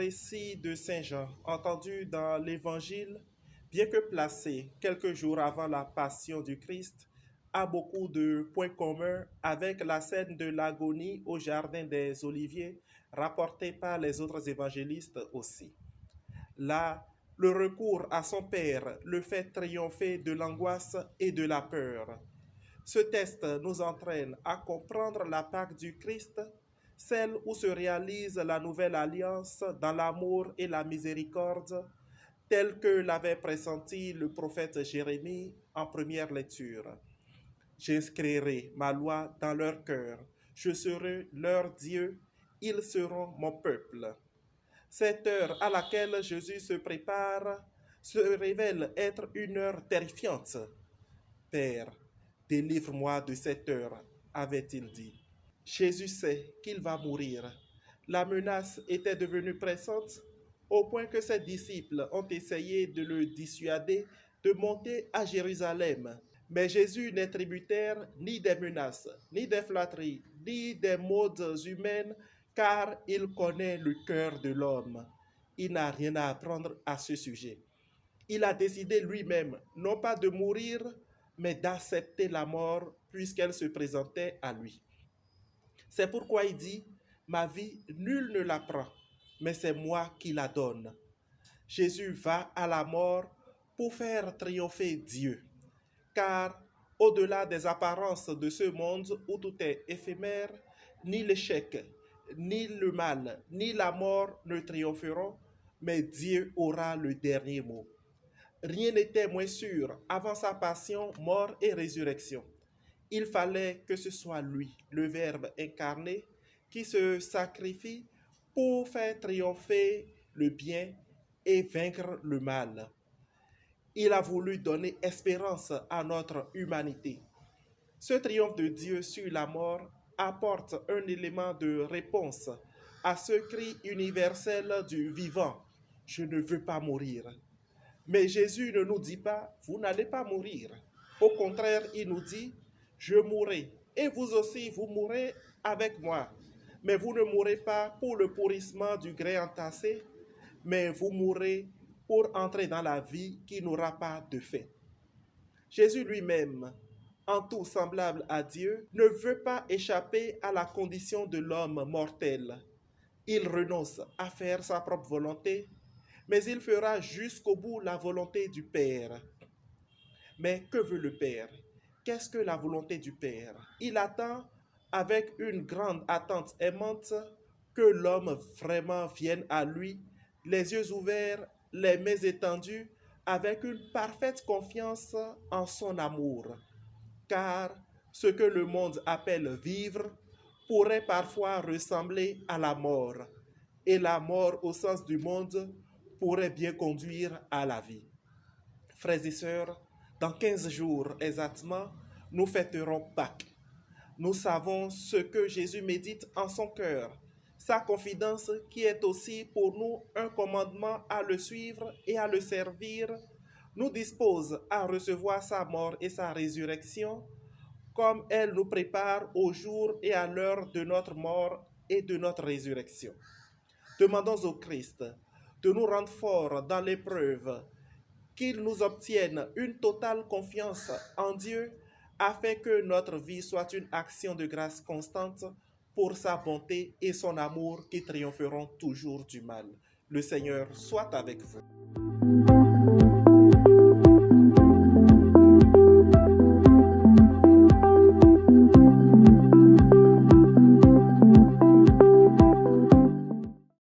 récit de Saint Jean, entendu dans l'Évangile, bien que placé quelques jours avant la passion du Christ, a beaucoup de points communs avec la scène de l'agonie au Jardin des Oliviers, rapportée par les autres évangélistes aussi. Là, le recours à son Père le fait triompher de l'angoisse et de la peur. Ce test nous entraîne à comprendre la Pâque du Christ, celle où se réalise la nouvelle alliance dans l'amour et la miséricorde, telle que l'avait pressenti le prophète Jérémie en première lecture. J'inscrirai ma loi dans leur cœur, je serai leur Dieu, ils seront mon peuple. Cette heure à laquelle Jésus se prépare se révèle être une heure terrifiante. Père, délivre-moi de cette heure, avait-il dit. Jésus sait qu'il va mourir. La menace était devenue pressante au point que ses disciples ont essayé de le dissuader de monter à Jérusalem. Mais Jésus n'est tributaire ni des menaces, ni des flatteries, ni des modes humaines, car il connaît le cœur de l'homme. Il n'a rien à apprendre à ce sujet. Il a décidé lui-même, non pas de mourir, mais d'accepter la mort puisqu'elle se présentait à lui. C'est pourquoi il dit, ma vie, nul ne la prend, mais c'est moi qui la donne. Jésus va à la mort pour faire triompher Dieu, car au-delà des apparences de ce monde où tout est éphémère, ni l'échec, ni le mal, ni la mort ne triompheront, mais Dieu aura le dernier mot. Rien n'était moins sûr avant sa passion, mort et résurrection. Il fallait que ce soit lui, le Verbe incarné, qui se sacrifie pour faire triompher le bien et vaincre le mal. Il a voulu donner espérance à notre humanité. Ce triomphe de Dieu sur la mort apporte un élément de réponse à ce cri universel du vivant. Je ne veux pas mourir. Mais Jésus ne nous dit pas, vous n'allez pas mourir. Au contraire, il nous dit, je mourrai. Et vous aussi, vous mourrez avec moi. Mais vous ne mourrez pas pour le pourrissement du grès entassé, mais vous mourrez pour entrer dans la vie qui n'aura pas de fin. Jésus lui-même, en tout semblable à Dieu, ne veut pas échapper à la condition de l'homme mortel. Il renonce à faire sa propre volonté, mais il fera jusqu'au bout la volonté du Père. Mais que veut le Père? Qu'est-ce que la volonté du Père? Il attend avec une grande attente aimante que l'homme vraiment vienne à lui, les yeux ouverts, les mains étendues, avec une parfaite confiance en son amour. Car ce que le monde appelle vivre pourrait parfois ressembler à la mort, et la mort au sens du monde pourrait bien conduire à la vie. Frères et sœurs, dans 15 jours exactement, nous fêterons Pâques. Nous savons ce que Jésus médite en son cœur, sa confidence qui est aussi pour nous un commandement à le suivre et à le servir, nous dispose à recevoir sa mort et sa résurrection, comme elle nous prépare au jour et à l'heure de notre mort et de notre résurrection. Demandons au Christ de nous rendre forts dans l'épreuve, qu'il nous obtienne une totale confiance en Dieu afin que notre vie soit une action de grâce constante pour sa bonté et son amour qui triompheront toujours du mal. Le Seigneur soit avec vous.